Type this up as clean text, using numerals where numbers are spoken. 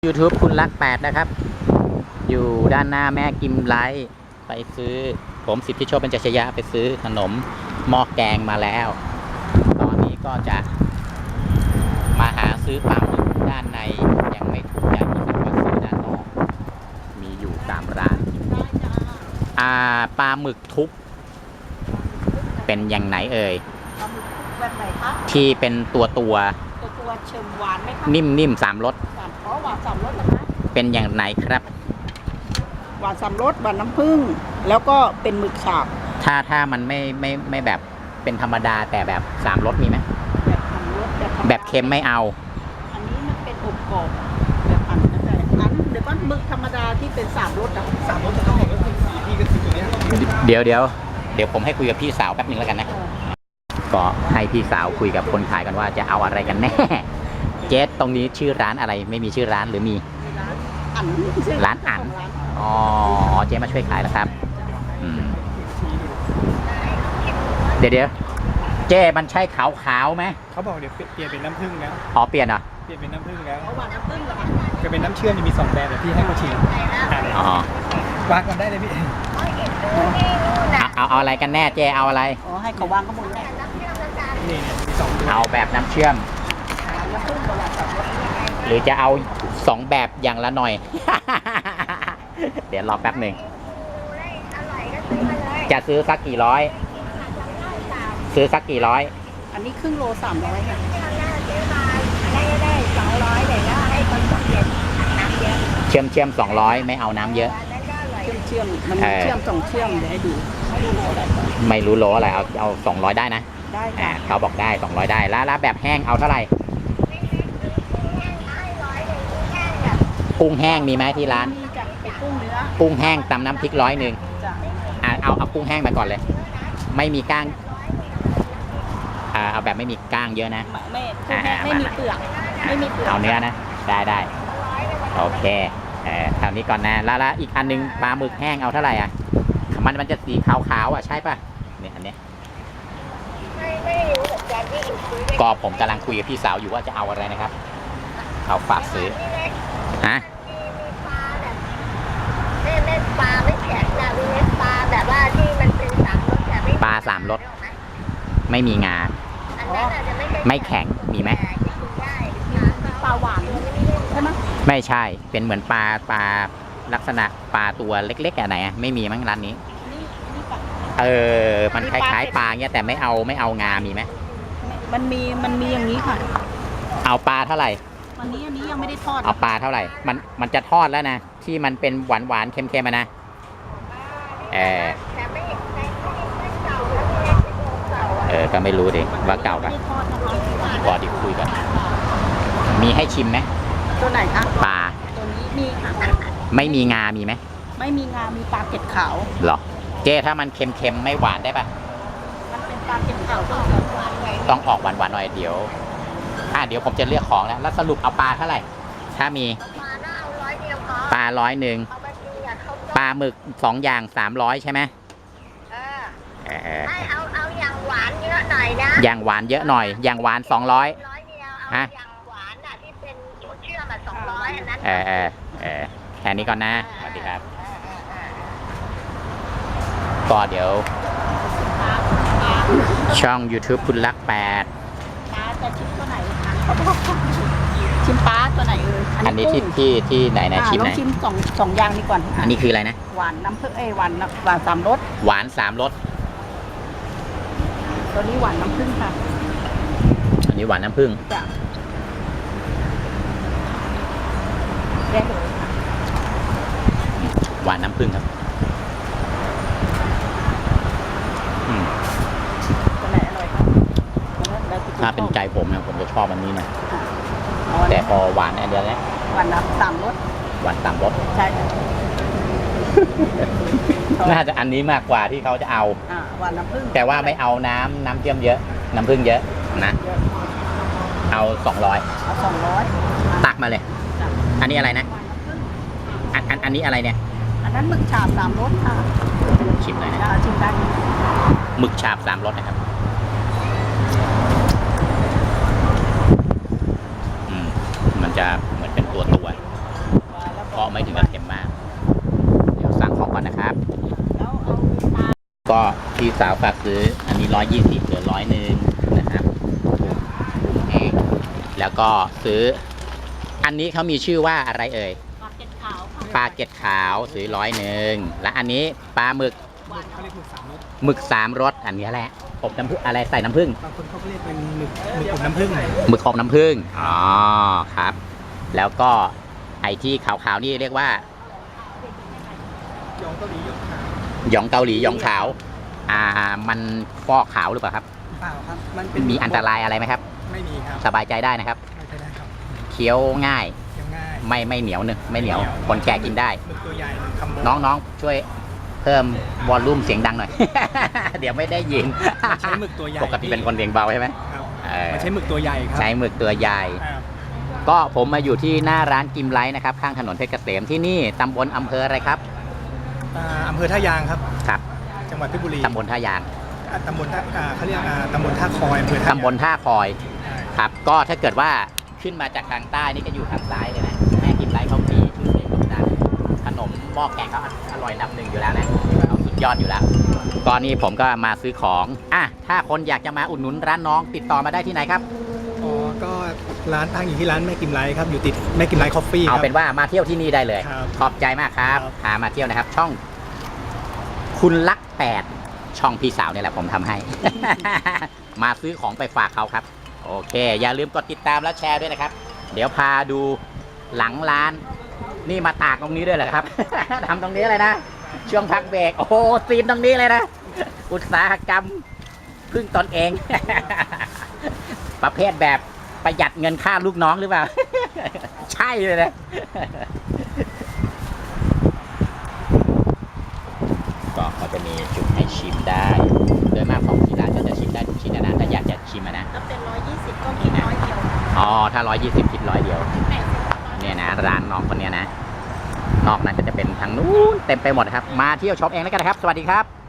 YouTube คุณรักแปดนะครับอยู่ด้านหน้าแม่กิมไลท์ไปซื้อผมสิทธิโชคเป็นจัชยะไปซื้อขนมหม้อแกงมาแล้วตอนนี้ก็จะมาหาซื้อปลาหมึกด้านในยังไม่ถูกใจที่จะมาซื้อด้านนอกมีอยู่3ร้านปลาหมึกทุบเป็นอย่างไหนเอ่ยแบบไหนคะที่เป็นตัวตัวเชิมหวานไหมคะนิ่ม3รสหวาน3รสนะคะเป็นอย่างไหนครับหวาน3รสหวานน้ำผึ้งแล้วก็เป็นหมึกฉาบถ้ามันไม่แบบเป็นธรรมดาแต่แบบ3รสมีไหมแบบ3รสแบบเค็มไม่เอาอันนี้มันเป็นอบกรอบแบบหั่นนะแต่อันเดี๋ยวก็หมึกธรรมดาที่เป็น3รสอ่ะ3รสจะต้องหมดก็คือที่ก็คือตัวนี้เดี๋ยวผมให้คุยกับพี่สาวแป๊บนึงแล้วกันนะก็ให้พี่สาวคุยกับคนขายกันว่าจะเอาอะไรกันแน่เจ๊ตรงนี้ชื่อร้านอะไรไม่มีชื่อร้านหรือมีร้านอั๋นอ๋อเจ๊มาช่วยขายแล้วครับเดี๋ยวเจ๊มันใช่ขาวไหมเขาบอกเดี๋ยวเปลี่ยนเป็นน้ำผึ้งแล้วอ๋อเปลี่ยนเหรอเปลี่ยนเป็นน้ำผึ้งแล้วหวานน้ำผึ้งเหรอคะจะเป็นน้ำเชื่อมจะมี2แบบแต่พี่ให้เขาชิมอ๋อวางก่อนได้เลยพี่เอาอะไรกันแน่เจ๊เอาอะไรอ๋อให้เขาวางข้างบนนี่มี2ตัวเอาแบบน้ำเชื่อมหรือจะเอา2แบบอย่างละหน่อย เดี๋ยวรอแป๊บหนึ่งจะซื้อสักกี่ร้อยซื้อสักกี่ร้อยอันนี้ครึ่งโล300ค่ะได้200เลยนะให้คนต้องเย็นน้ำเยอะเชื่อม200ไม่เอาน้ำเยอะเชื่อมมันเชื่อม2เชื่อมเดี๋ยวให้ดูไม่รู้โลอะไรเอา200ได้นะได้ค่ะเขาบอกได้200ได้แล้วแบบแห้งเอาเท่าไหร่กุ้งแห้งมีไหมที่ร้านมีจ้ะเป็นกุ้งเนื้อกุ้งแห้งตำน้ำพริก100เอากุ้งแห้งมาก่อนเลยไม่มีก้างเอาแบบไม่มีก้างเยอะนะไม่มีเปลือกไม่มีเปลือกเอาเนื้อนะได้โอเคแถวนี้ก่อนนะแล้วอีกอันนึงปลาหมึกแห้งเอาเท่าไหร่อ่ะมันจะสีขาวอ่ะใช่ป่ะเนี่ยอันนี้ก็ผมกำลังคุยกับพี่สาวอยู่ว่าจะเอาอะไรนะครับเขาฝากซื้อฮะไม่ปลาไม่แข็งนะมีปลาแบบว่าที่มันเป็น3รสแบบปลา3รสไม่มีงาไม่แข็งมีไหมปลาหวานใช่ไหมไม่ใช่เป็นเหมือนปลาลักษณะปลาตัวเล็กๆอะไรไม่มีมั้งร้านนี้มันคล้ายๆปลาเงี้ยแต่ไม่เอางามีไหมมันมีอย่างนี้ค่ะเอาปลาเท่าไหร่อันนี้ยังไม่ได้ทอดเอาปลาเท่าไหร่มันจะทอดแล้วนะที่มันเป็นหวานเค็มๆนะก็ไม่รู้ดิว่าเก่าปะก็ดิคุยกันมีให้ชิมไหมตัวไหนคะปลาตัวนี้มีค่ะไม่มีงามีไหมไม่มีงามีปลาเกล็ดขาวหรอเจ๊ถ้ามันเค็มๆไม่หวานได้ปะมันเป็นปลาเกล็ดขาวต้องออกหวานๆหน่อยเดี๋ยวผมจะเลือกของแล้วสรุปเอาปลาเท่าไหร่ถ้ามีปลา100ปลาหมึก2อย่าง300ใช่ไหมเอาอย่างหวานเยอะหน่อยนะอย่างหวานเยอะหน่อยอย่างหวาน200ฮะอย่างหวานอ่ะที่เป็นเชื่อม200อันนั้นแค่นี้ก่อนนะสวัสดีครับก็เดี๋ยวช่อง YouTube คุณรัก8ปลาจะชิมตัวไหนชิมปลาตัวไหนอันนี้ที่ไหนนะชิมไหนชิมสองอย่างนี้ก่อนอันนี้คืออะไรนะหวานน้ำผึ้งหวาน3รสหวาน3รสตัวนี้หวานน้ำผึ้งค่ะอันนี้หวานน้ำผึ้งจ้ะแยกเลยหวานน้ำผึ้งครับตัวไหนอร่อยครับถ้าเป็นใจผมนะผมจะชอบอันนี้นะแต่พอหวานอันเดียวแล้วหวานน้ำ3รสหวาน3รสใช่น่าจะอันนี้มากกว่าที่เขาจะเอาหวานน้ำผึ้งแต่ว่าไม่เอาน้ำเชื่อมเยอะน้ำผึ้งเยอะนะเอา200ตักมาเลยอันนี้อะไรนะอันนี้อะไรเนี่ยอันนั้นหมึกฉาบ3รสค่ะชิมเลยนะชิมได้หมึกฉาบ3รสนะครับมันจะเหมือนเป็นตัว ไม่ถึงกับเค็มมาก เดี๋ยวสั่งของก่อนนะครับ แล้วเอาปลา ก็พี่สาวฝากซื้ออันนี้120เหลือ100นะครับกุ้งแห้งแล้วก็ซื้อ อันนี้เขามีชื่อว่าอะไรเอ่ย ปลาเก็ดขาวค่ะ ปลาเก็ดขาวซื้อ100และอันนี้ปลาหมึก เขาเรียกหมึกสามรส หมึก3 รสอันนี้แหละอบน้ำผึ้งอะไรใส่น้ำผึ้ง บางคนเขาก็เรียกเป็นหมึกอบน้ำผึ้ง หมึกอบน้ำผึ้งอ๋อครับ แล้วก็ไอ้ที่ขาวๆนี่เรียกว่า ยองเกาหลียองขาว หยองเกาหลีหยองขาว มันฟอกขาวหรือเปล่าครับ เปล่าครับมันเป็น มีอันตรายอะไรไหมครับ ไม่มีครับ สบายใจได้นะครับ ไม่ใช่ได้ครับ เคี้ยวง่าย ยังง่าย ไม่เหนียวเนึงไม่เหนียว คนแก่กินได้ หมึกตัวใหญ่หนึ่งคำโบ น้องๆช่วยเพิ่มวอลลุ่มเสียงดังหน่อย เดี๋ยวไม่ได้ยิน มันใช้หมึกตัวใหญ่ ปกติเป็นคนเสียงเบาใช่ไหม ครับ เออ มันใช้หมึกตัวใหญ่ครับ ใช้หมึกตัวใหญ่ ครับ ก็ผมมาอยู่ที่หน้าร้านกิมไลท์นะครับ ข้างถนนเพชรเกษมที่นี่ตำบลอำเภออะไรครับ อำเภอท่ายางครับ ครับ จังหวัดเพชรบุรี ตำบลท่ายาง ตำบลท่าเขาเรียกตำบลท่าคอยอำเภอท่ายาง ตำบลท่าคอย ใช่ ครับ ก็ถ้าเกิดว่าขึ้นมาจากทางใต้นี่ก็อยู่ทางซ้ายเลยนะแม่กิมไลท์เขามีชื่อเสียงโด่งดังขนมหม้อแกงเขาอร่อยลำหนึ่งอยู่แล้วนะเขาสุดยอดอยู่แล้วก็นี่ผมก็มาซื้อของถ้าคนอยากจะมาอุดหนุนร้านน้องติดต่อมาได้ที่ไหนครับ อ๋อก็ร้านตั้งอยู่ที่ร้านแม่กิมไลท์ครับอยู่ติดแม่กิมไลท์คอฟฟี่ค เอา รับ เป็นว่ามาเที่ยวที่นี่ได้เลย ครับ ขอบใจมากครับ ครับ พามาเที่ยวนะครับ ช่องคุณลัก8ช่องพี่สาวเนี่ยแหละผมทำให้ มาซื้อของไปฝากเขาครับ โอเค อย่าลืมกดติดตามและแชร์ด้วยนะครับ เดี๋ยวพาดูหลังร้าน นี่มาตากตรงนี้ด้วยเหรอครับ ทำตรงนี้เลยนะ ช่วงพักเบรกโอ้โหซีนตรงนี้เลยนะ อุตสาหกรรมพึ่งตนเอง ประเภทแบบประหยัดเงินค่าลูกน้องหรือเปล่า ใช่เลยนะ ก็เขาจะมีจุดให้ชิมได้ โดยมากของที่ร้านก็จะชิมได้ทุกชิ้นนะถ้าอยากจะชิมนะ ถ้าเป็น120ก็คิด100เดียว อ๋อ ถ้า120คิด100เดียว 80 เนี่ยนะ ร้านน้องคนเนี้ยนะ นอกนั้นก็จะเป็นทางนู้นเต็มไปหมดนะครับ มาเที่ยวช็อปเองแล้วกันนะครับ สวัสดีครับ